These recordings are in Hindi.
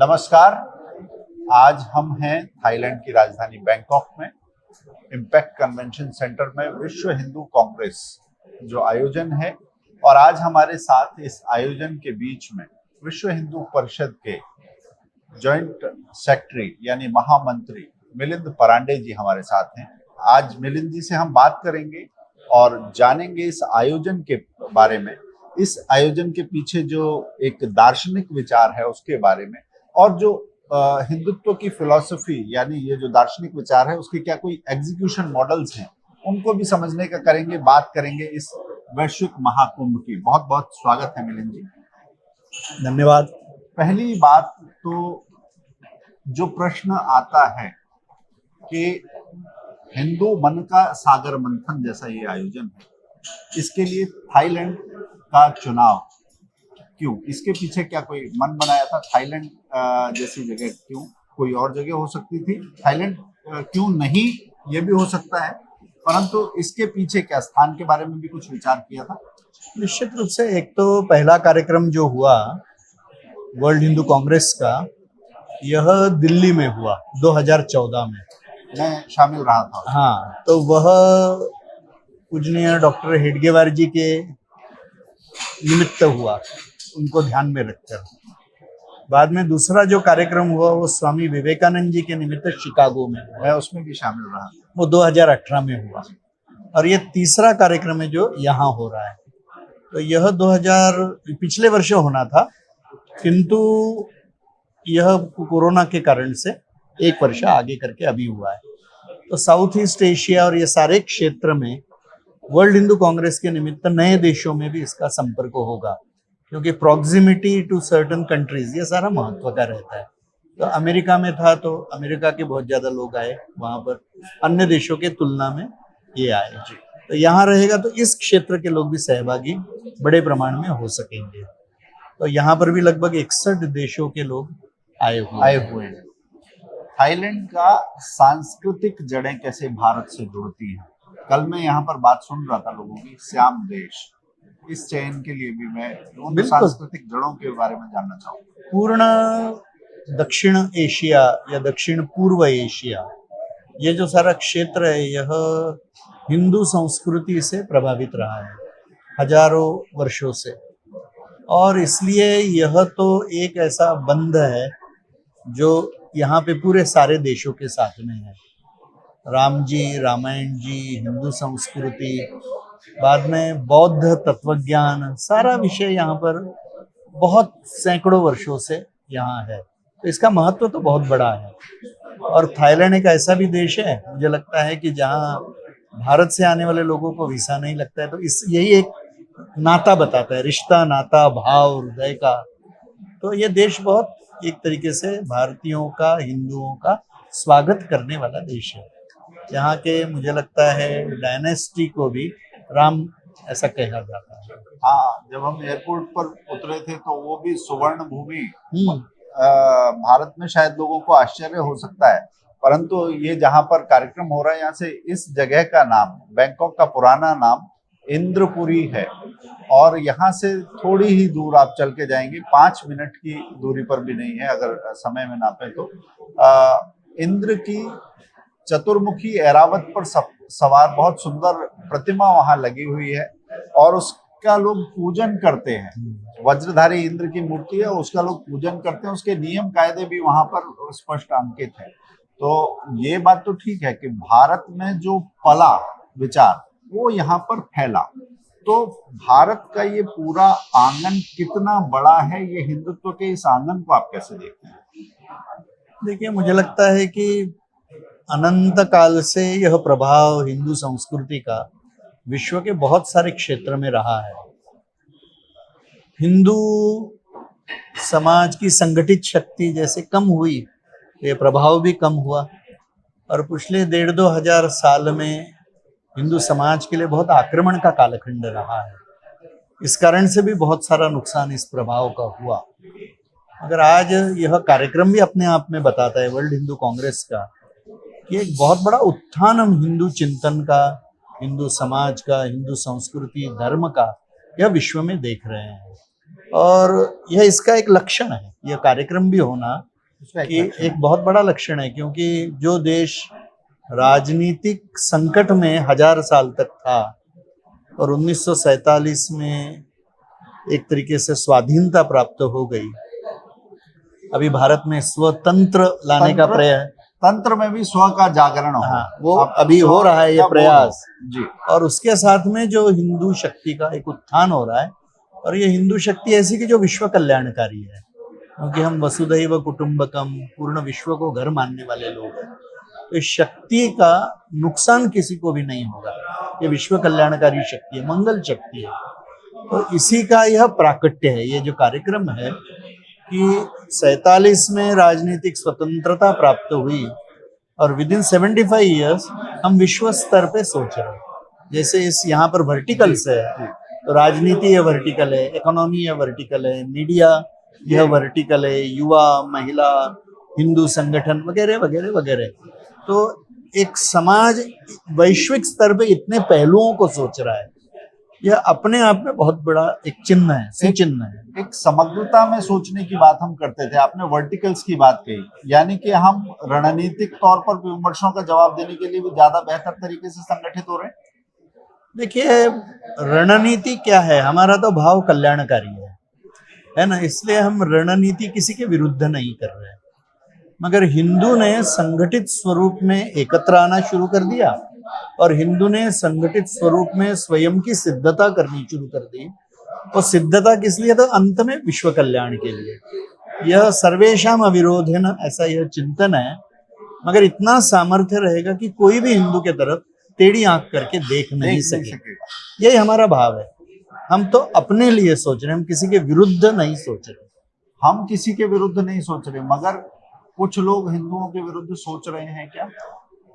नमस्कार। आज हम हैं थाईलैंड की राजधानी बैंकॉक में इम्पैक्ट कन्वेंशन सेंटर में विश्व हिंदू कांग्रेस जो आयोजन है, और आज हमारे साथ इस आयोजन के बीच में विश्व हिंदू परिषद के जॉइंट सेक्रेटरी यानी महामंत्री मिलिंद परांडे जी हमारे साथ हैं। आज मिलिंद जी से हम बात करेंगे और जानेंगे इस आयोजन के बारे में, इस आयोजन के पीछे जो एक दार्शनिक विचार है उसके बारे में, और जो हिंदुत्व की फिलॉसफी यानी ये जो दार्शनिक विचार है उसके क्या कोई एग्जीक्यूशन मॉडल्स हैं उनको भी समझने का करेंगे, बात करेंगे इस वैश्विक महाकुंभ की। बहुत बहुत स्वागत है मिलिंद जी। धन्यवाद। पहली बात तो जो प्रश्न आता है कि हिंदू मन का सागर मंथन जैसा ये आयोजन है, इसके लिए थाईलैंड का चुनाव क्यों? इसके पीछे क्या कोई मन बनाया था? थाईलैंड जैसी जगह क्यों? कोई और जगह हो सकती थी, थाईलैंड क्यों नहीं ये भी हो सकता है, परंतु इसके पीछे क्या स्थान के बारे में भी कुछ विचार किया था? निश्चित रूप से एक तो पहला कार्यक्रम जो हुआ वर्ल्ड हिंदू कांग्रेस का, यह दिल्ली में हुआ 2014 में। मैं शामिल रहा था। हाँ, तो वह पूजनीय डॉक्टर हेडगेवार जी के निमित्त हुआ, उनको ध्यान में रखकर। बाद में दूसरा जो कार्यक्रम हुआ वो स्वामी विवेकानंद जी के निमित्त शिकागो में हुआ। मैं उसमें भी शामिल रहा। वो 2018 में हुआ। और ये तीसरा कार्यक्रम है जो यहाँ हो रहा है। तो यह 2000 पिछले वर्ष होना था, किंतु यह कोरोना के कारण से एक वर्ष आगे करके अभी हुआ है। तो साउथ ईस्ट एशिया और ये सारे क्षेत्र में वर्ल्ड हिंदू कांग्रेस के निमित्त नए देशों में भी इसका संपर्क होगा, क्योंकि प्रॉक्सिमिटी टू सर्टन कंट्रीज ये सारा महत्व का रहता है। तो अमेरिका में था तो अमेरिका के बहुत ज्यादा लोग आए वहां पर, अन्य देशों के तुलना में ये आए। तो यहाँ रहेगा तो इस क्षेत्र के लोग भी सहभागी बड़े प्रमाण में हो सकेंगे। तो यहाँ पर भी लगभग 61 देशों के लोग आए हुए हैं। थाईलैंड का सांस्कृतिक जड़ें कैसे भारत से जुड़ती हैं? कल मैं यहाँ पर बात सुन रहा था लोगों की, श्याम देश, इस चयन के लिए भी मैं उन सांस्कृतिक जड़ों के बारे में जानना चाहूँगा। पूर्ण दक्षिण एशिया या दक्षिण पूर्व एशिया, ये जो सारा क्षेत्र है यह हिंदू संस्कृति से प्रभावित रहा है हजारों वर्षों से, और इसलिए यह तो एक ऐसा बंध है जो यहाँ पे पूरे सारे देशों के साथ में है। राम जी, रामायण जी, हिंदू संस्कृति, बाद में बौद्ध तत्वज्ञान, सारा विषय यहाँ पर बहुत सैकड़ों वर्षों से यहाँ है। तो इसका महत्व तो बहुत बड़ा है। और थाईलैंड एक ऐसा भी देश है, मुझे लगता है कि जहाँ भारत से आने वाले लोगों को वीसा नहीं लगता है। तो इस यही एक नाता बताता है, रिश्ता, नाता, भाव, हृदय का। तो ये देश बहुत एक तरीके से भारतीयों का, हिंदुओं का स्वागत करने वाला देश है। यहाँ के मुझे लगता है डायनेस्टी को भी राम ऐसा कहा जाता है। हाँ, जब हम एयरपोर्ट पर उतरे थे तो वो भी सुवर्ण भूमि, भारत में शायद लोगों को आश्चर्य हो सकता है, परंतु ये जहाँ पर कार्यक्रम हो रहा है यहाँ से इस जगह का नाम, बैंकॉक का पुराना नाम इंद्रपुरी है, और यहाँ से थोड़ी ही दूर आप चल के जाएंगे, 5 मिनट की दूरी पर भी नहीं है अगर समय में नापे तो। इंद्र की चतुर्मुखी ऐरावत पर सवार बहुत सुंदर प्रतिमा वहां लगी हुई है, और उसका लोग पूजन करते हैं। वज्रधारी इंद्र की मूर्ति है, उसका लोग पूजन करते हैं, उसके नियम कायदे भी वहां पर स्पष्ट अंकित है। तो ये बात तो ठीक है कि भारत में जो पला विचार वो यहाँ पर फैला। तो भारत का ये पूरा आंगन कितना बड़ा है, ये हिंदुत्व के इस आंगन को आप कैसे देखते हैं? देखिए, मुझे लगता है कि अनंत काल से यह प्रभाव हिंदू संस्कृति का विश्व के बहुत सारे क्षेत्र में रहा है। हिंदू समाज की संगठित शक्ति जैसे कम हुई, ये प्रभाव भी कम हुआ, और पिछले 1.5-2 हजार साल में हिंदू समाज के लिए बहुत आक्रमण का कालखंड रहा है। इस कारण से भी बहुत सारा नुकसान इस प्रभाव का हुआ। अगर आज यह कार्यक्रम भी अपने आप में बताता है वर्ल्ड हिंदू कांग्रेस का कि एक बहुत बड़ा उत्थान हम हिंदू चिंतन का, हिंदू समाज का, हिंदू संस्कृति, धर्म का यह विश्व में देख रहे हैं, और यह इसका एक लक्षण है। यह कार्यक्रम भी होना उसका कि लक्षण एक बहुत बड़ा लक्षण है, क्योंकि जो देश राजनीतिक संकट में 1000 साल तक था और 1947 में एक तरीके से स्वाधीनता प्राप्त हो गई, अभी भारत में स्वतंत्र लाने का प्रयास, तंत्र में भी स्व का जागरण हो। हाँ, वो अब अभी स्व हो रहा है ये का बोध प्रयास। हो। जी। और उसके साथ में जो हिंदू शक्ति का एक उत्थान हो रहा है, और ये हिंदू शक्ति ऐसी कि जो विश्व कल्याणकारी है, क्योंकि हम वसुधैव कुटुंबकम, पूर्ण विश्व को घर मानने वाले लोग हैं। तो इस शक्ति का नुकसान किसी को भी नहीं होगा। ये विश्व कल्याणकारी शक्ति है, मंगल शक्ति है। तो इसी का यह प्राकट्य है, ये जो कार्यक्रम है कि 47 में राजनीतिक स्वतंत्रता प्राप्त हुई और विद इन 75 ईयर्स हम विश्व स्तर पे सोच रहे हैं। जैसे इस यहाँ पर वर्टिकल्स है, तो राजनीति यह वर्टिकल है, इकोनॉमी यह वर्टिकल है, मीडिया यह वर्टिकल है, युवा, महिला, हिंदू संगठन वगैरह वगैरह वगैरह। तो एक समाज वैश्विक स्तर पे इतने पहलुओं को सोच रहा है, यह अपने आप में बहुत बड़ा एक चिन्ह है, सुचिन्ह है। एक समग्रता में सोचने की बात हम करते थे, आपने वर्टिकल्स की बात कही, यानी कि हम रणनीतिक तौर पर विमर्शों का जवाब देने के लिए भी ज्यादा बेहतर तरीके से संगठित हो रहे हैं। देखिए, रणनीति क्या है, हमारा तो भाव कल्याणकारी है ना, इसलिए हम रणनीति किसी के विरुद्ध नहीं कर रहे हैं। मगर हिंदू ने संगठित स्वरूप में एकत्र आना शुरू कर दिया, और हिंदू ने संगठित स्वरूप में स्वयं की सिद्धता करनी शुरू कर दी। और सिद्धता किस लिए? तो अंत में विश्व कल्याण के लिए। यह सर्वेशाम अविरोधेन, ऐसा यह चिंतन है। मगर इतना सामर्थ्य रहेगा कि कोई भी हिंदू के तरफ टेढ़ी आंख करके देख नहीं सकेगा। यही हमारा भाव है। हम तो अपने लिए सोच रहे हैं, हम किसी के विरुद्ध नहीं सोच रहे। हम किसी के विरुद्ध नहीं सोच रहे, मगर कुछ लोग हिंदुओं के विरुद्ध सोच रहे हैं क्या?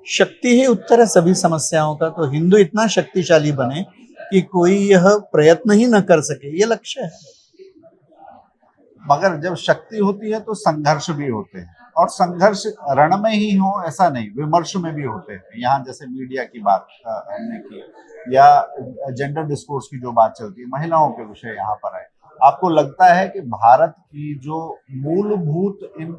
शक्ति ही उत्तर है सभी समस्याओं का। तो हिंदू इतना शक्तिशाली बने कि कोई यह प्रयत्न ही न कर सके, ये लक्ष्य है। मगर जब शक्ति होती है तो संघर्ष भी होते हैं, और संघर्ष रण में ही हो ऐसा नहीं, विमर्श में भी होते हैं। यहाँ जैसे मीडिया की बात हमने की, या जेंडर डिस्कोर्स की जो बात चलती है, महिलाओं के विषय यहाँ पर है। आपको लगता है कि भारत की जो मूलभूत इन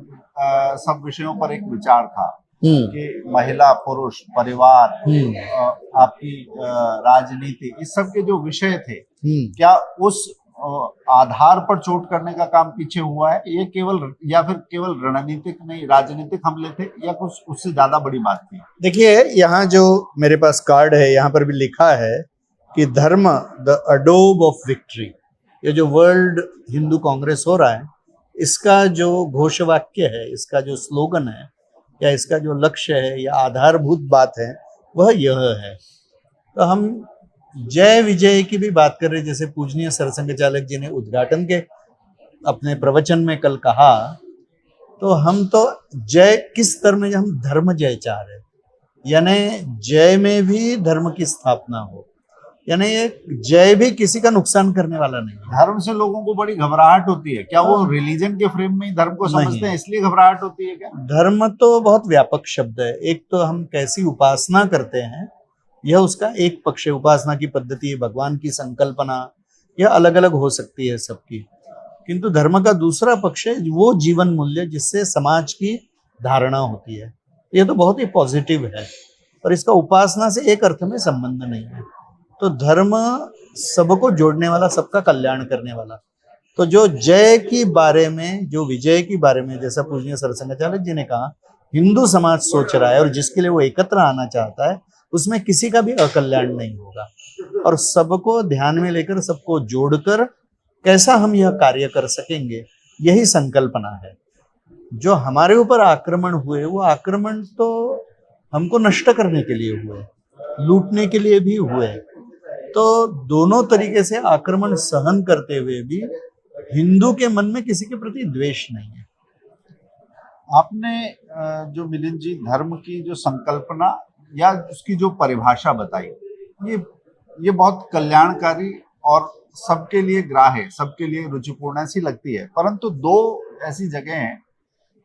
सब विषयों पर एक विचार था कि महिला, पुरुष, परिवार, आपकी राजनीति, इस सब के जो विषय थे, क्या उस आधार पर चोट करने का काम पीछे हुआ है? ये केवल, या फिर केवल रणनीतिक नहीं, राजनीतिक हमले थे, या कुछ उससे ज्यादा बड़ी बात थी? देखिए, यहाँ जो मेरे पास कार्ड है, यहाँ पर भी लिखा है कि धर्म द अडोब ऑफ विक्ट्री। ये जो वर्ल्ड हिंदू कांग्रेस हो रहा है, इसका जो घोषवाक्य है, इसका जो स्लोगन है, या इसका जो लक्ष्य है, या आधारभूत बात है, वह यह है। तो हम जय विजय की भी बात कर रहे हैं। जैसे पूजनीय सरसंघ चालक जी ने उद्घाटन के अपने प्रवचन में कल कहा, तो हम तो जय किस स्तर में, हम धर्म जय चाह रहे हैं, यानी जय में भी धर्म की स्थापना हो, यानी ये जय भी किसी का नुकसान करने वाला नहीं है। धर्म से लोगों को बड़ी घबराहट होती है, क्या वो रिलीजन के फ्रेम में ही धर्म को समझते हैं, इसलिए घबराहट होती है क्या? धर्म तो बहुत व्यापक शब्द है। एक तो हम कैसी उपासना करते हैं, यह उसका एक पक्ष है। उपासना की पद्धति, भगवान की संकल्पना, यह अलग अलग हो सकती है सबकी। किंतु धर्म का दूसरा पक्ष है वो जीवन मूल्य जिससे समाज की धारणा होती है। यह तो बहुत ही पॉजिटिव है, और इसका उपासना से एक अर्थ में संबंध नहीं है। तो धर्म सबको जोड़ने वाला, सबका कल्याण करने वाला। तो जो जय की बारे में, जो विजय की बारे में, जैसा पूजनीय सरसंघ चालक जी ने कहा, हिंदू समाज सोच रहा है और जिसके लिए वो एकत्र आना चाहता है, उसमें किसी का भी अकल्याण नहीं होगा। और सबको ध्यान में लेकर, सबको जोड़कर कैसा हम यह कार्य कर सकेंगे, यही संकल्पना है। जो हमारे ऊपर आक्रमण हुए, वो आक्रमण तो हमको नष्ट करने के लिए हुए, लूटने के लिए भी हुए। तो दोनों तरीके से आक्रमण सहन करते हुए भी हिंदू के मन में किसी के प्रति द्वेष नहीं है। आपने जो मिलिंद जी धर्म की जो संकल्पना या उसकी जो परिभाषा बताई, ये बहुत कल्याणकारी और सबके लिए ग्राह्य, सबके लिए रुचिपूर्ण ऐसी लगती है। परंतु दो ऐसी जगह हैं,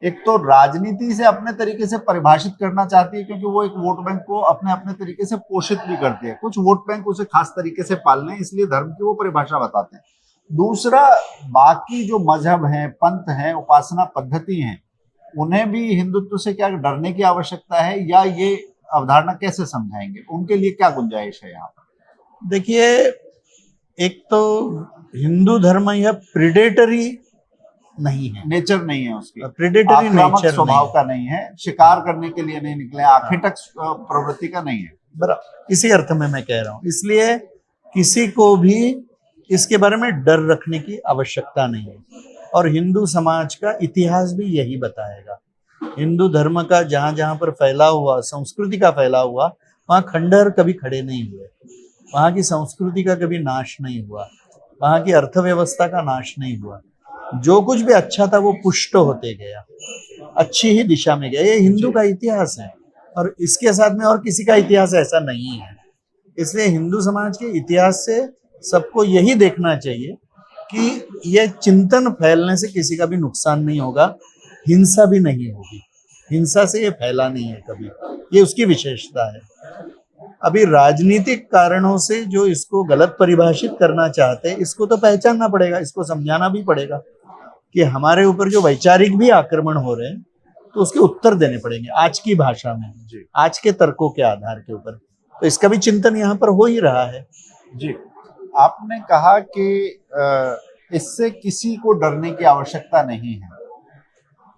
एक तो राजनीति से अपने तरीके से परिभाषित करना चाहती है, क्योंकि वो एक वोट बैंक को अपने अपने तरीके से पोषित भी करती है। कुछ वोट बैंक उसे खास तरीके से पालने, इसलिए धर्म की वो परिभाषा बताते हैं। दूसरा, बाकी जो मजहब हैं, पंथ हैं, उपासना पद्धति हैं, उन्हें भी हिंदुत्व से क्या डरने की आवश्यकता है, या ये अवधारणा कैसे समझाएंगे? उनके लिए क्या गुंजाइश है यहाँ पर? देखिए, एक तो हिंदू धर्म यह प्रिडेटरी नहीं है, नेचर नहीं है उसकी, प्रिडेटरी आक्रामक नेचर स्वभाव नहीं का नहीं है, शिकार करने के लिए नहीं निकले, आखेटक प्रवृत्ति का नहीं है। बराबर, इसी अर्थ में मैं कह रहा हूँ। इसलिए किसी को भी इसके बारे में डर रखने की आवश्यकता नहीं है। और हिंदू समाज का इतिहास भी यही बताएगा। हिंदू धर्म का जहाँ जहाँ पर फैलाव हुआ, संस्कृति का फैलाव हुआ, वहाँ खंडहर कभी खड़े नहीं हुए, वहाँ की संस्कृति का कभी नाश नहीं हुआ, वहाँ की अर्थव्यवस्था का नाश नहीं हुआ। जो कुछ भी अच्छा था वो पुष्ट होते गया, अच्छी ही दिशा में गया। ये हिंदू का इतिहास है, और इसके साथ में और किसी का इतिहास ऐसा नहीं है। इसलिए हिंदू समाज के इतिहास से सबको यही देखना चाहिए कि यह चिंतन फैलने से किसी का भी नुकसान नहीं होगा, हिंसा भी नहीं होगी। हिंसा से ये फैला नहीं है कभी, ये उसकी विशेषता है। अभी राजनीतिक कारणों से जो इसको गलत परिभाषित करना चाहते हैं, इसको तो पहचानना पड़ेगा, इसको समझाना भी पड़ेगा कि हमारे ऊपर जो वैचारिक भी आक्रमण हो रहे हैं, तो उसके उत्तर देने पड़ेंगे आज की भाषा में, आज के तर्कों के आधार के ऊपर। तो इसका भी चिंतन यहाँ पर हो ही रहा है। जी, आपने कहा कि इससे किसी को डरने की आवश्यकता नहीं है,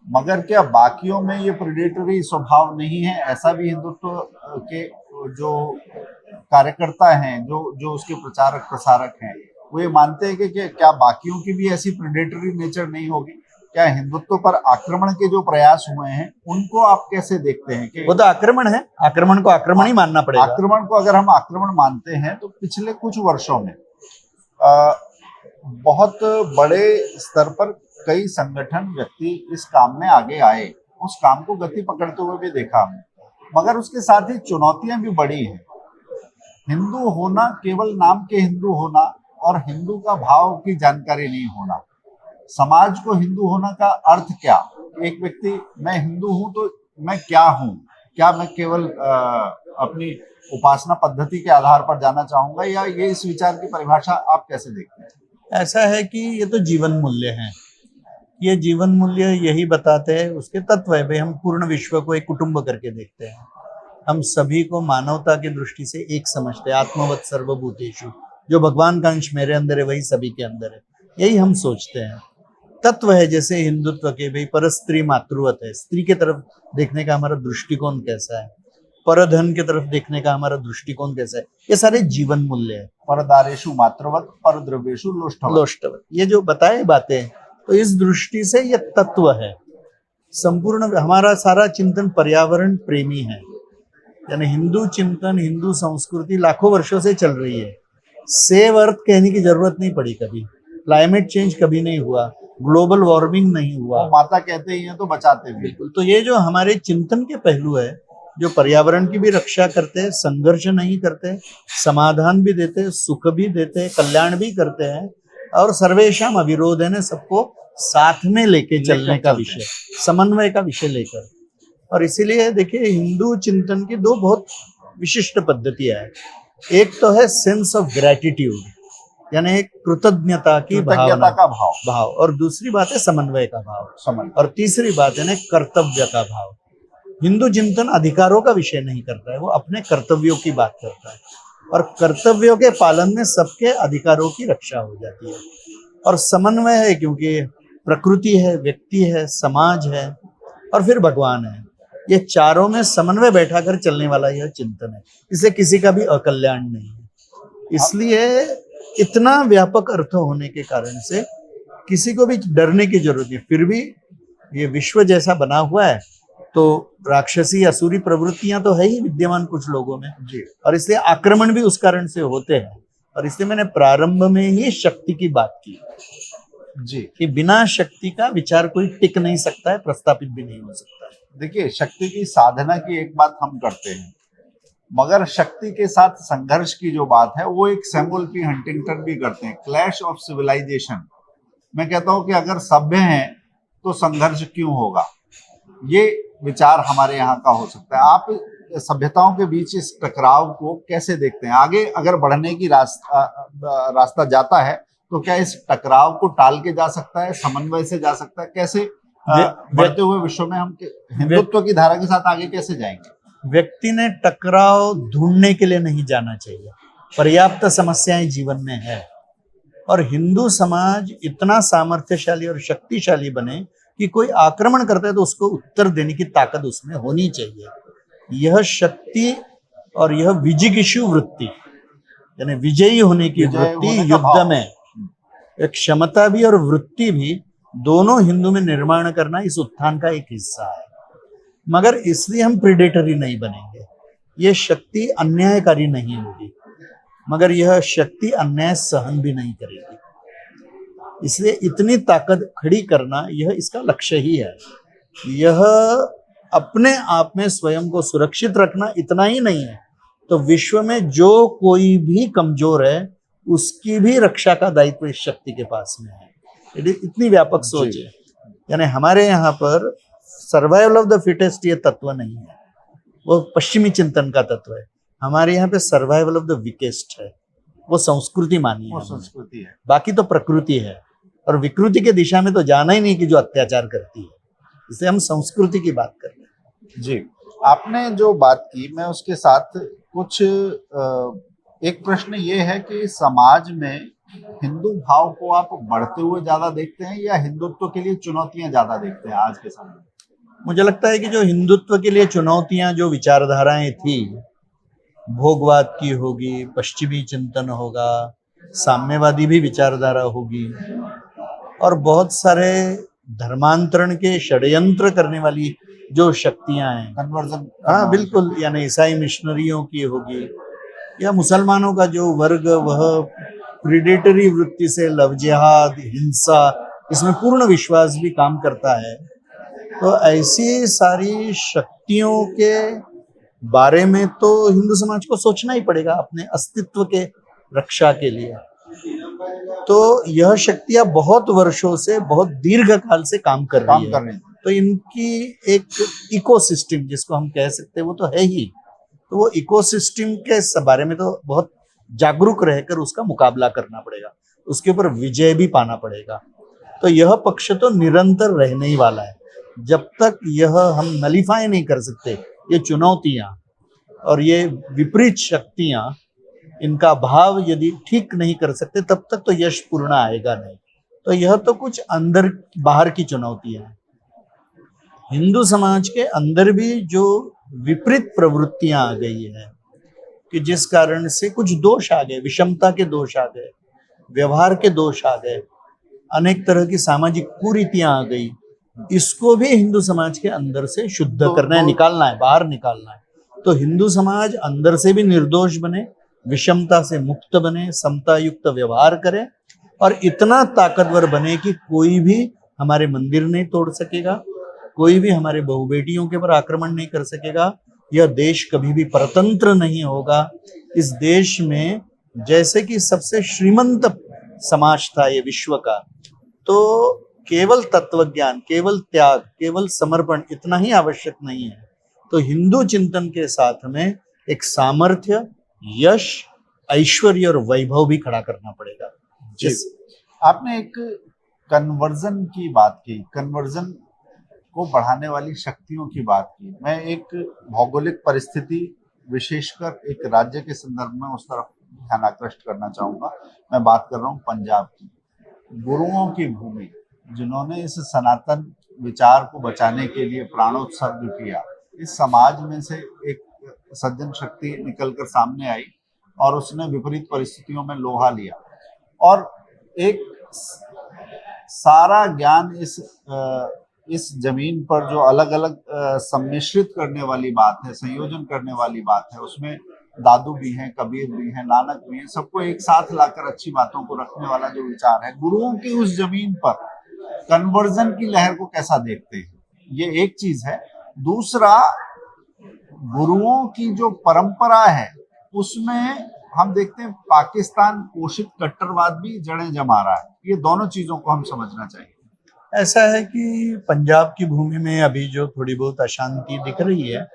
मगर क्या बाकियों में ये प्रेडेटरी स्वभाव नहीं है? ऐसा भी हिंदुत्व के जो कार्यकर्ता हैं, जो उसके प्रचारक प्रसारक हैं, वो ये मानते हैं कि क्या बाकियों की भी ऐसी प्रेडेटरी नेचर नहीं होगी? क्या हिंदुत्व पर आक्रमण के जो प्रयास हुए हैं, उनको आप कैसे देखते हैं? कि वो तो आक्रमण है, आक्रमण को आक्रमण ही मानना पड़ेगा। आक्रमण को अगर हम आक्रमण मानते हैं, तो पिछले कुछ वर्षों में बहुत बड़े स्तर पर कई संगठन, व्यक्ति इस काम में आगे आए, उस काम को गति पकड़ते हुए भी देखा हमने, मगर उसके साथ ही चुनौतियां भी बड़ी हैं। हिंदू होना केवल नाम के हिंदू होना और हिंदू का भाव की जानकारी नहीं होना। समाज को हिंदू होना का अर्थ क्या? एक व्यक्ति, मैं हिंदू हूं तो मैं क्या हूं? क्या मैं केवल अपनी उपासना पद्धति के आधार पर जाना चाहूंगा, या ये इस विचार की परिभाषा आप कैसे देखते हैं? ऐसा है कि ये तो जीवन मूल्य हैं। ये जीवन मूल्य यही बताते हैं, उसके तत्व है। भाई, हम पूर्ण विश्व को एक कुटुंब करके देखते हैं, हम सभी को मानवता की दृष्टि से एक समझते हैं। आत्मवत् सर्वभूतेषु, जो भगवान का अंश मेरे अंदर है वही सभी के अंदर है, यही हम सोचते हैं। तत्व है जैसे हिंदुत्व के, भाई पर स्त्री मातृवत है, स्त्री के तरफ देखने का हमारा दृष्टिकोण कैसा है, परधन की तरफ देखने का हमारा दृष्टिकोण कैसा है, ये सारे जीवन मूल्य है। परदारेषु मातृवत, परद्रव्येषु लोष्टवत, ये जो बताए बातें, तो इस दृष्टि से ये तत्व है। संपूर्ण हमारा सारा चिंतन पर्यावरण प्रेमी है, यानी हिंदू चिंतन, हिंदू संस्कृति लाखों वर्षों से चल रही है। सेव अर्थ कहने की जरूरत नहीं पड़ी कभी, क्लाइमेट चेंज कभी नहीं हुआ, ग्लोबल वार्मिंग नहीं हुआ, माता कहते ही हैं तो बचाते भी। बिल्कुल। तो ये जो हमारे चिंतन के पहलू है, जो पर्यावरण की भी रक्षा करते हैं, संघर्ष नहीं करते, समाधान भी देते, सुख भी देते, कल्याण भी करते हैं, और सर्वेशाम अविरोध है, सबको साथ में लेके चलने का विषय, समन्वय का विषय लेकर। और इसीलिए देखिए, हिंदू चिंतन की दो बहुत विशिष्ट पद्धतियां है। एक तो है सेंस ऑफ ग्रेटिट्यूड, यानी एक कृतज्ञता की भावना का भाव, और दूसरी बात है समन्वय का भाव, और तीसरी बात है ना कर्तव्य का भाव। हिंदू चिंतन अधिकारों का विषय नहीं करता है, वो अपने कर्तव्यों की बात करता है, और कर्तव्यों के पालन में सबके अधिकारों की रक्षा हो जाती है। और समन्वय है क्योंकि प्रकृति है, व्यक्ति है, समाज है, और फिर भगवान है। ये चारों में समन्वय बैठाकर चलने वाला यह चिंतन है, इससे किसी का भी अकल्याण नहीं है। इसलिए इतना व्यापक अर्थ होने के कारण से किसी को भी डरने की जरूरत नहीं। फिर भी ये विश्व जैसा बना हुआ है, तो राक्षसी असुरी प्रवृत्तियां तो है ही विद्यमान कुछ लोगों में जी, और इसलिए आक्रमण भी उस कारण से होते हैं। और इसलिए मैंने प्रारंभ में ही शक्ति की बात की जी, कि बिना शक्ति का विचार कोई टिक नहीं सकता है, प्रस्थापित भी नहीं हो सकता है। देखिए, शक्ति की साधना की एक बात हम करते हैं, मगर शक्ति के साथ संघर्ष की जो बात है, वो एक सैमुअल पी हंटिंगटन भी करते हैं, क्लैश ऑफ सिविलाइजेशन। मैं कहता हूं कि अगर सभ्य हैं तो संघर्ष क्यों होगा, ये विचार हमारे यहाँ का हो सकता है। आप सभ्यताओं के बीच इस टकराव को कैसे देखते हैं? आगे अगर बढ़ने की रास्ता जाता है, तो क्या इस टकराव को टाल के जा सकता है, समन्वय से जा सकता है? कैसे बढ़ते हुए विश्व में हम हिंदुत्व की धारा के साथ आगे कैसे जाएंगे? व्यक्ति ने टकराव ढूंढने के लिए नहीं जाना चाहिए। पर्याप्त समस्याएं जीवन में है और हिंदू समाज इतना सामर्थ्यशाली और शक्तिशाली बने कि कोई आक्रमण करता है तो उसको उत्तर देने की ताकत उसमें होनी चाहिए। यह शक्ति और यह विजिगीषु वृत्ति यानी विजयी होने की वृत्ति युद्ध में एक क्षमता भी और वृत्ति भी दोनों हिंदू में निर्माण करना इस उत्थान का एक हिस्सा है। मगर इसलिए हम प्रेडेटरी नहीं बनेंगे। ये शक्ति अन्यायकारी नहीं होगी मगर यह शक्ति अन्याय सहन भी नहीं करेगी। इसलिए इतनी ताकत खड़ी करना यह इसका लक्ष्य ही है। यह अपने आप में स्वयं को सुरक्षित रखना इतना ही नहीं है तो विश्व में जो कोई भी कमजोर है उसकी भी रक्षा का दायित्व इस शक्ति के पास में है। इतनी व्यापक सोच है। यानी हमारे यहाँ पर सर्वाइवल ऑफ द फिटेस्ट ये तत्व नहीं है, वो पश्चिमी चिंतन का तत्व है। हमारे यहाँ पे सर्वाइवल ऑफ द वीकेस्ट है, वो संस्कृति मानी है, संस्कृति है। बाकी तो प्रकृति है और विकृति के दिशा में तो जाना ही नहीं कि जो अत्याचार करती है। इसलिए हम संस्कृति की बात कर रहे हैं। जी, आपने जो बात की मैं उसके साथ कुछ एक प्रश्न ये है कि समाज में हिंदू भाव को आप बढ़ते हुए ज्यादा देखते हैं या हिंदुत्व के लिए चुनौतियां ज्यादा देखते हैं आज के समय में? मुझे लगता है कि जो हिंदुत्व के लिए चुनौतियां, जो विचारधाराएं थी, भोगवाद की होगी, पश्चिमी चिंतन होगा, साम्यवादी भी विचारधारा होगी और बहुत सारे धर्मांतरण के षड्यंत्र करने वाली जो शक्तियां हैं, कन्वर्जन, हाँ बिल्कुल, यानी ईसाई मिशनरियों की होगी या मुसलमानों का जो वर्ग वह प्रीडेटरी वृत्ति से लव जिहाद, हिंसा, इसमें पूर्ण विश्वास भी काम करता है। तो ऐसी सारी शक्तियों के बारे में तो हिंदू समाज को सोचना ही पड़ेगा अपने अस्तित्व के रक्षा के लिए। तो यह शक्तियां बहुत वर्षों से, बहुत दीर्घ काल से काम कर रही है। तो इनकी एक इकोसिस्टम जिसको हम कह सकते हैं वो तो है ही। तो वो इकोसिस्टम के बारे में तो बहुत जागरूक रहकर उसका मुकाबला करना पड़ेगा, उसके ऊपर विजय भी पाना पड़ेगा। तो यह पक्ष तो निरंतर रहने ही वाला है। जब तक यह हम नलीफाई नहीं कर सकते, ये चुनौतियां और ये विपरीत शक्तियां, इनका भाव यदि ठीक नहीं कर सकते तब तक तो यश पूर्ण आएगा नहीं। तो यह तो कुछ अंदर बाहर की चुनौतियां हैं। हिंदू समाज के अंदर भी जो विपरीत प्रवृत्तियां आ गई है कि जिस कारण से कुछ दोष आ गए, विषमता के दोष आ गए, व्यवहार के दोष आ गए, अनेक तरह की सामाजिक कुरीतियां आ गई, इसको भी हिंदू समाज के अंदर से शुद्ध करना है, निकालना है, बाहर निकालना है। तो हिंदू समाज अंदर से भी निर्दोष बने, विषमता से मुक्त बने, समता युक्त व्यवहार करे और इतना ताकतवर बने कि कोई भी हमारे मंदिर नहीं तोड़ सकेगा, कोई भी हमारे बहु बेटियों के ऊपर आक्रमण नहीं कर सकेगा। यह देश कभी भी परतंत्र नहीं होगा। इस देश में जैसे कि सबसे श्रीमंत समाज था ये विश्व का, तो केवल तत्वज्ञान, केवल त्याग, केवल समर्पण इतना ही आवश्यक नहीं है। तो हिंदू चिंतन के साथ में एक सामर्थ्य, यश, ऐश्वर्य और वैभव भी खड़ा करना पड़ेगा। आपने एक कन्वर्जन की बात की, कन्वर्जन को बढ़ाने वाली शक्तियों की बात की। मैं एक भौगोलिक परिस्थिति, विशेषकर एक राज्य के संदर्भ में उस तरफ ध्यान आकृष्ट करना चाहूंगा। मैं बात कर रहा हूँ पंजाब की, गुरुओं की भूमि, जिन्होंने इस सनातन विचार को बचाने के लिए प्राणोत्सर्ग किया। इस समाज में से एक सज्जन शक्ति निकलकर सामने आई और उसने विपरीत परिस्थितियों में लोहा लिया और एक सारा ज्ञान इस जमीन पर जो अलग अलग सम्मिश्रित करने वाली बात है, संयोजन करने वाली बात है, उसमें दादू भी हैं, कबीर भी हैं, नानक भी हैं, सबको एक साथ लाकर अच्छी बातों को रखने वाला जो विचार है, गुरुओं की उस जमीन पर कन्वर्जन की लहर को कैसा देखते हैं? ये एक चीज है। दूसरा, गुरुओं की जो परंपरा है उसमें हम देखते हैं पाकिस्तान पोषित कट्टरवाद भी जड़ें जमा रहा है। ये दोनों चीजों को हम समझना चाहिए। ऐसा है कि पंजाब की भूमि में अभी जो थोड़ी बहुत अशांति दिख रही है,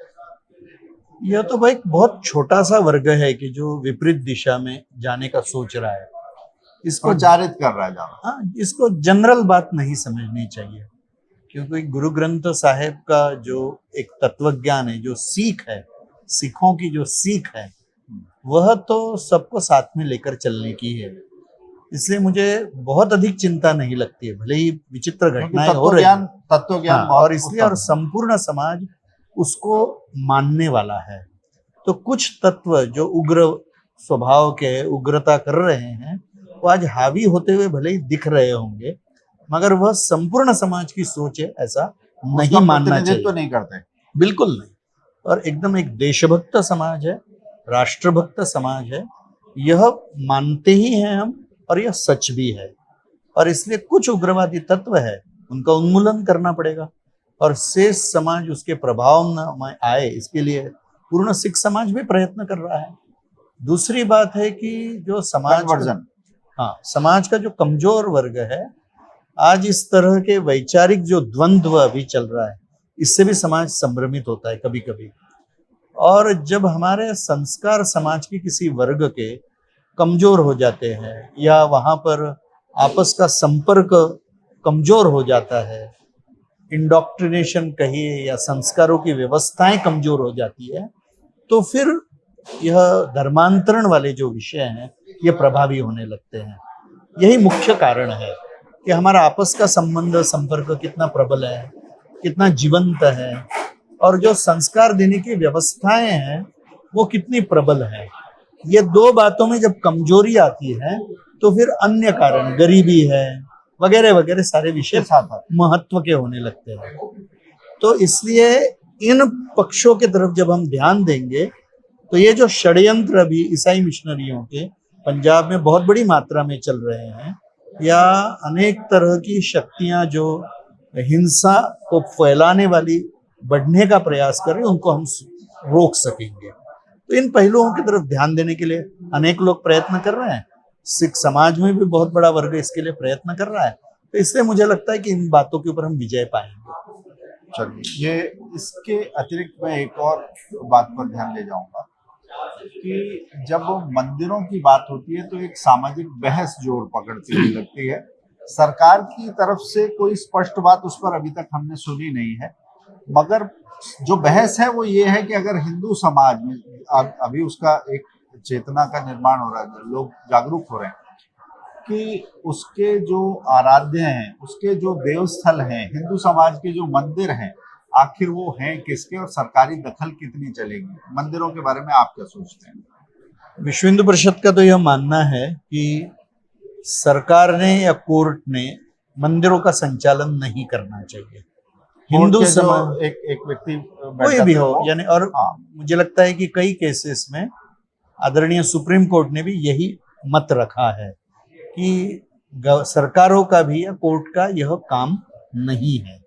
यह तो भाई बहुत छोटा सा वर्ग है कि जो विपरीत दिशा में जाने का सोच रहा है, इसको प्रचारित कर रहा है ज्यादा। हाँ, इसको जनरल बात नहीं समझनी चाहिए क्योंकि गुरु ग्रंथ साहिब का जो एक तत्वज्ञान है, जो सीख है, सिखों की जो सीख है, वह तो सबको साथ में लेकर चलने की है। इसलिए मुझे बहुत अधिक चिंता नहीं लगती है, भले ही विचित्र घटनाएं हो रही हैं। तत्व ज्ञान हाँ, बहुत और इसलिए और उत्तम है। संपूर्ण समाज उसको मानने वाला है। तो कुछ तत्व जो उग्र स्वभाव के उग्रता कर रहे हैं, वो आज हावी होते हुए भले ही दिख रहे होंगे, मगर वह संपूर्ण समाज की सोच है, ऐसा नहीं उसका मानना प्रतिनिधित्व चाहिए। नहीं करते। बिल्कुल नहीं। और एकदम एक देशभक्त समाज है, राष्ट्रभक्त समाज है, यह मानते ही हैं हम, और यह सच भी है। और इसलिए कुछ उग्रवादी तत्व है, उनका उन्मूलन करना पड़ेगा और शेष समाज उसके प्रभाव में आए, इसके लिए पूर्ण सिख समाज भी प्रयत्न कर रहा है। दूसरी बात है कि जो कन्वर्जन, हाँ, समाज का जो कमजोर वर्ग है, आज इस तरह के वैचारिक जो द्वंद्व अभी चल रहा है, इससे भी समाज संभ्रमित होता है कभी कभी। और जब हमारे संस्कार समाज के किसी वर्ग के कमजोर हो जाते हैं, या वहां पर आपस का संपर्क कमजोर हो जाता है, इंडोक्ट्रिनेशन कहिए या संस्कारों की व्यवस्थाएं कमजोर हो जाती है, तो फिर यह धर्मांतरण वाले जो विषय हैं, ये प्रभावी होने लगते हैं। यही मुख्य कारण है कि हमारा आपस का संबंध संपर्क कितना प्रबल है, कितना जीवंत है, और जो संस्कार देने की व्यवस्थाएं हैं वो कितनी प्रबल है। ये दो बातों में जब कमजोरी आती है, तो फिर अन्य कारण, गरीबी है वगैरह वगैरह, सारे विषय महत्व के होने लगते हैं। तो इसलिए इन पक्षों के तरफ जब हम ध्यान देंगे, तो ये जो षड्यंत्र अभी ईसाई मिशनरियों के पंजाब में बहुत बड़ी मात्रा में चल रहे हैं, या अनेक तरह की शक्तियां जो हिंसा को फैलाने वाली बढ़ने का प्रयास कर रहे हैं, उनको हम रोक सकेंगे। तो इन पहलुओं की तरफ ध्यान देने के लिए अनेक लोग प्रयत्न कर रहे हैं, सिख समाज में भी बहुत बड़ा वर्ग इसके लिए प्रयत्न कर रहा है। तो इसलिए मुझे लगता है कि इन बातों के ऊपर हम विजय पाएंगे। चलिए, ये इसके अतिरिक्त मैं एक और बात पर ध्यान ले जाऊंगा कि जब मंदिरों की बात होती है तो एक सामाजिक बहस जोर पकड़ती हुई लगती है। सरकार की तरफ से कोई स्पष्ट बात उस पर अभी तक हमने सुनी नहीं है, मगर जो बहस है वो ये है कि अगर हिंदू समाज में अभी उसका एक चेतना का निर्माण हो रहा है, लोग जागरूक हो रहे हैं कि उसके जो आराध्य हैं, उसके जो देवस्थल हैं, हिंदू समाज के जो मंदिर हैं, आखिर वो हैं किसके और सरकारी दखल कितनी चलेगी। मंदिरों के बारे में आप क्या सोचते हैं? विश्व हिंदू परिषद का तो यह मानना है कि सरकार ने या कोर्ट ने मंदिरों का संचालन नहीं करना चाहिए। हिंदू समाज एक व्यक्ति कोई भी हो, यानी, और मुझे लगता है कि कई केसेस में आदरणीय सुप्रीम कोर्ट ने भी यही मत रखा है कि सरकारों का भी या कोर्ट का यह काम नहीं है।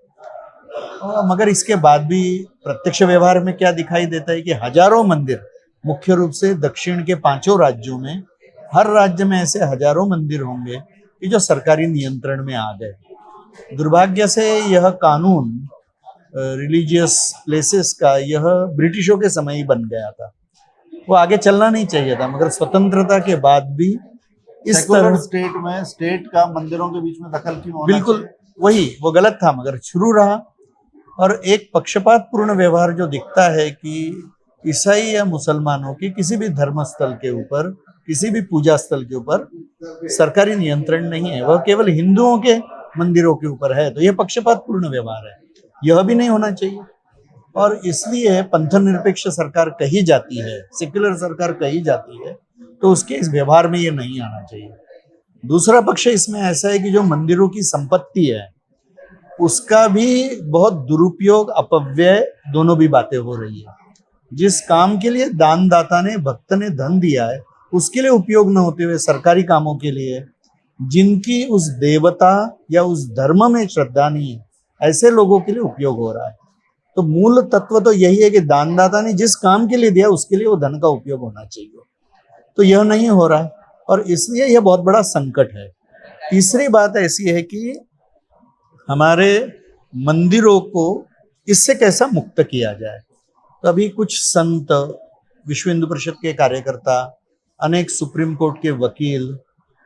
मगर इसके बाद भी प्रत्यक्ष व्यवहार में क्या दिखाई देता है कि हजारों मंदिर, मुख्य रूप से दक्षिण के 5 राज्यों में, हर राज्य में ऐसे हजारों मंदिर होंगे कि जो सरकारी नियंत्रण में आ गए। दुर्भाग्य से यह कानून रिलीजियस प्लेसेस का यह ब्रिटिशों के समय ही बन गया था, वो आगे चलना नहीं चाहिए था। मगर स्वतंत्रता के बाद भी इस तरह स्टेट में स्टेट का मंदिरों के बीच में दखल क्यों होना बिल्कुल चाहिए? वही, वो गलत था मगर शुरू रहा। और एक पक्षपात पूर्ण व्यवहार जो दिखता है कि ईसाई या मुसलमानों के किसी भी धर्म स्थल के ऊपर, किसी भी पूजा स्थल के ऊपर सरकारी नियंत्रण नहीं है, वह केवल हिंदुओं के मंदिरों के ऊपर है, तो यह पक्षपात पूर्ण व्यवहार है, यह भी नहीं होना चाहिए। और इसलिए पंथ निरपेक्ष सरकार कही जाती है, सेक्युलर सरकार कही जाती है, तो उसके इस व्यवहार में ये नहीं आना चाहिए। दूसरा पक्ष इसमें ऐसा है कि जो मंदिरों की संपत्ति है, उसका भी बहुत दुरुपयोग, अपव्यय, दोनों भी बातें हो रही है। जिस काम के लिए दानदाता ने, भक्त ने धन दिया है, उसके लिए उपयोग न होते हुए सरकारी कामों के लिए, जिनकी उस देवता या उस धर्म में श्रद्धा नहीं है, ऐसे लोगों के लिए उपयोग हो रहा है। तो मूल तत्व तो यही है कि दानदाता ने जिस काम के लिए दिया उसके लिए वो धन का उपयोग होना चाहिए, तो यह नहीं हो रहा है, और इसलिए यह बहुत बड़ा संकट है। तीसरी बात ऐसी है कि हमारे मंदिरों को इससे कैसा मुक्त किया जाए। तो अभी कुछ संत, विश्व हिंदू परिषद के कार्यकर्ता, अनेक सुप्रीम कोर्ट के वकील,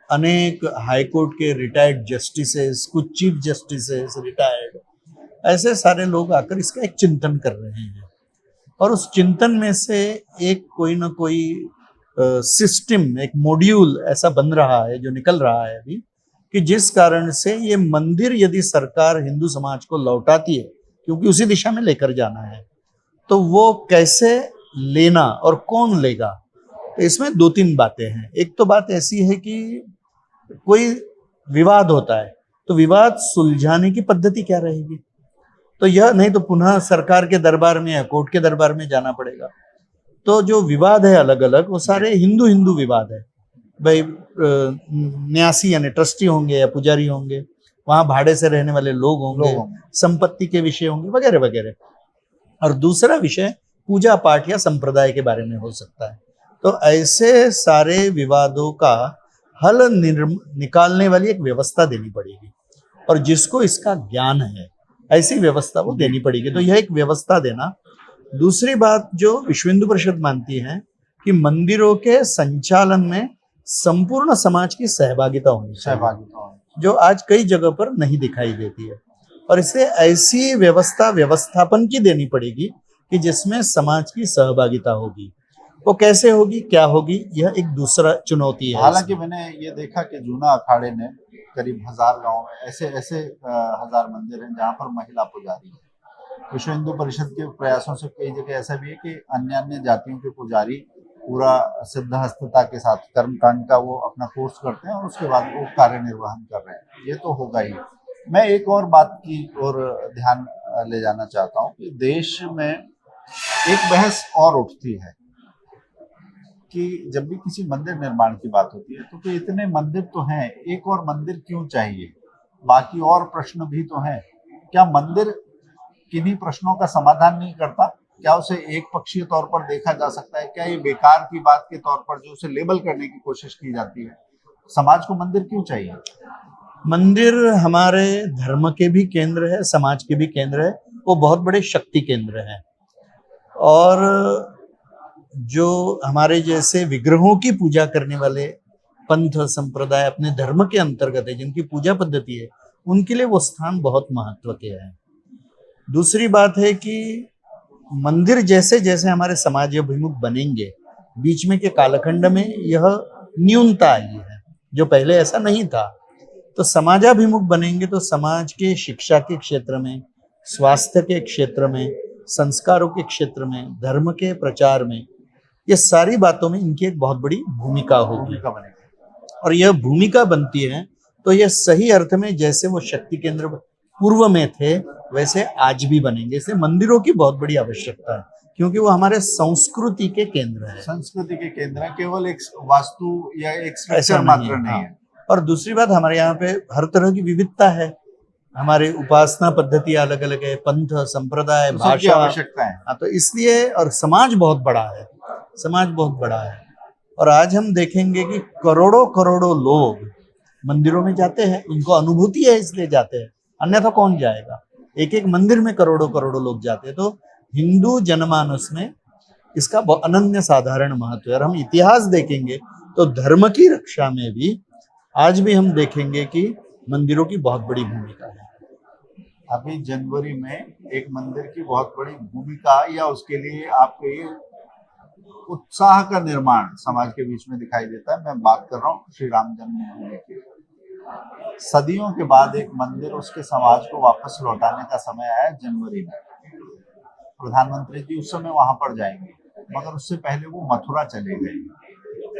अनेक हाई कोर्ट के रिटायर्ड जस्टिसेस, कुछ चीफ जस्टिसेस रिटायर्ड, ऐसे सारे लोग आकर इसका एक चिंतन कर रहे हैं, और उस चिंतन में से एक कोई ना कोई सिस्टम, एक मॉड्यूल ऐसा बन रहा है जो निकल रहा है अभी, कि जिस कारण से ये मंदिर यदि सरकार हिंदू समाज को लौटाती है, क्योंकि उसी दिशा में लेकर जाना है, तो वो कैसे लेना और कौन लेगा। तो इसमें दो तीन बातें हैं। एक तो बात ऐसी है कि कोई विवाद होता है तो विवाद सुलझाने की पद्धति क्या रहेगी, तो यह नहीं तो पुनः सरकार के दरबार में या कोर्ट के दरबार में जाना पड़ेगा। तो जो विवाद है अलग अलग, वो सारे हिंदू हिंदू विवाद है। भाई न्यासी यानी ट्रस्टी होंगे या पुजारी होंगे, वहां भाड़े से रहने वाले लोग होंगे, संपत्ति के विषय होंगे, वगैरह वगैरह। और दूसरा विषय पूजा पाठ या संप्रदाय के बारे में हो सकता है। तो ऐसे सारे विवादों का हल निकालने वाली एक व्यवस्था देनी पड़ेगी, और जिसको इसका ज्ञान है ऐसी व्यवस्था वो देनी पड़ेगी। तो यह एक व्यवस्था देना। दूसरी बात जो विश्व हिंदू परिषद मानती है कि मंदिरों के संचालन में संपूर्ण समाज की सहभागिता होनी चाहिए, जो आज कई जगह पर नहीं दिखाई देती है, और इसे ऐसी व्यवस्थापन की देनी पड़ेगी कि जिसमें समाज की सहभागिता होगी। वो कैसे होगी, क्या होगी, यह एक दूसरा चुनौती है। हालांकि मैंने ये देखा कि जूना अखाड़े ने करीब 1000 गांव में ऐसे 1000 मंदिर हैं जहां पर महिला पुजारी है। विश्व हिंदू परिषद के प्रयासों से कई जगह ऐसा भी है कि अन्य अन्य जातियों के पुजारी पूरा सिद्धहस्तता के साथ कर्मकांड का वो अपना कोर्स करते हैं और उसके बाद वो कार्य निर्वहन कर रहे हैं। ये तो होगा ही। मैं एक और बात की ओर ध्यान ले जाना चाहता हूँ कि देश में एक बहस और उठती है कि जब भी किसी मंदिर निर्माण की बात होती है तो इतने मंदिर तो हैं, एक और मंदिर क्यों चाहिए, बाकी और प्रश्न भी तो हैं। क्या मंदिर किन्हीं प्रश्नों का समाधान नहीं करता? क्या उसे एक पक्षीय तौर पर देखा जा सकता है? क्या ये बेकार की बात के तौर पर जो उसे लेबल करने की कोशिश की जाती है? समाज को मंदिर क्यों चाहिए? मंदिर हमारे धर्म के भी केंद्र है, समाज के भी केंद्र है, वो बहुत बड़े शक्ति केंद्र हैं। और जो हमारे जैसे विग्रहों की पूजा करने वाले पंथ संप्रदाय अपने धर्म के अंतर्गत है, जिनकी पूजा पद्धति है, उनके लिए वो स्थान बहुत महत्व के है। दूसरी बात है कि मंदिर जैसे जैसे हमारे समाज अभिमुख बनेंगे, बीच में के कालखंड में यह न्यूनता आई है, जो पहले ऐसा नहीं था। तो समाजाभिमुख बनेंगे तो समाज के शिक्षा के क्षेत्र में, स्वास्थ्य के क्षेत्र में, संस्कारों के क्षेत्र में, धर्म के प्रचार में, ये सारी बातों में इनकी एक बहुत बड़ी भूमिका होगी। और यह भूमिका बनती है तो यह सही अर्थ में जैसे वो शक्ति केंद्र पूर्व में थे वैसे आज भी बनेंगे। इसलिए मंदिरों की बहुत बड़ी आवश्यकता है, क्योंकि वो हमारे संस्कृति के केंद्र है। संस्कृति के केंद्र है, केवल एक वास्तु या एक स्ट्रक्चर मात्र नहीं है। और दूसरी बात, हमारे यहाँ पे हर तरह की विविधता है। हमारे उपासना पद्धति अलग अलग है, पंथ संप्रदाय, भाषा, आवश्यकता है। तो इसलिए, और समाज बहुत बड़ा है, समाज बहुत बड़ा है। और आज हम देखेंगे कि करोड़ों करोड़ों लोग मंदिरों में जाते हैं, उनको अनुभूति है इसलिए जाते हैं, अन्यथा कौन जाएगा। एक एक मंदिर में करोड़ों करोड़ों लोग जाते हैं। तो हिंदू जनमानस में इसका अनन्य साधारण महत्व है। और हम इतिहास देखेंगे तो धर्म की रक्षा में भी आज भी हम देखेंगे कि मंदिरों की बहुत बड़ी भूमिका है। अभी जनवरी में एक मंदिर की बहुत बड़ी भूमिका या उसके लिए आपके उत्साह का निर्माण समाज के बीच में दिखाई देता है। मैं बात कर रहा हूँ श्री राम जन्मभूमि की। सदियों के बाद एक मंदिर उसके समाज को वापस लौटाने का समय आया जनवरी में। प्रधानमंत्री जी उस समय वहां पर जाएंगे, मगर उससे पहले वो मथुरा चले गए।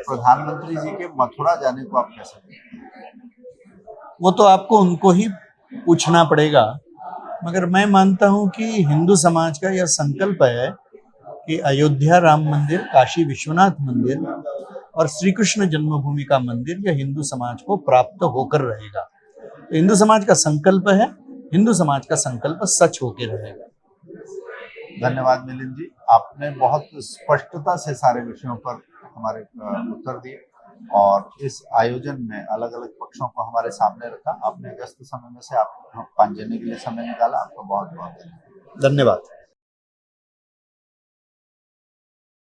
प्रधानमंत्री जी के मथुरा जाने को आप कैसे देखते? वो तो आपको उनको ही पूछना पड़ेगा, मगर मैं मानता हूं कि हिंदू समाज का यह संकल्प है कि अयोध्या राम मंदिर, काशी विश्वनाथ मंदिर और श्री कृष्ण जन्मभूमि का मंदिर यह हिंदू समाज को प्राप्त होकर रहेगा। तो हिंदू समाज का संकल्प है, हिंदू समाज का संकल्प सच होकर रहेगा। धन्यवाद मिलिंद जी, आपने बहुत स्पष्टता से सारे विषयों पर हमारे उत्तर दिए और इस आयोजन में अलग अलग पक्षों को हमारे सामने रखा। आपने व्यस्त समय में से आप 5 जने के लिए समय निकाला, आपका बहुत बहुत धन्यवाद। धन्यवाद।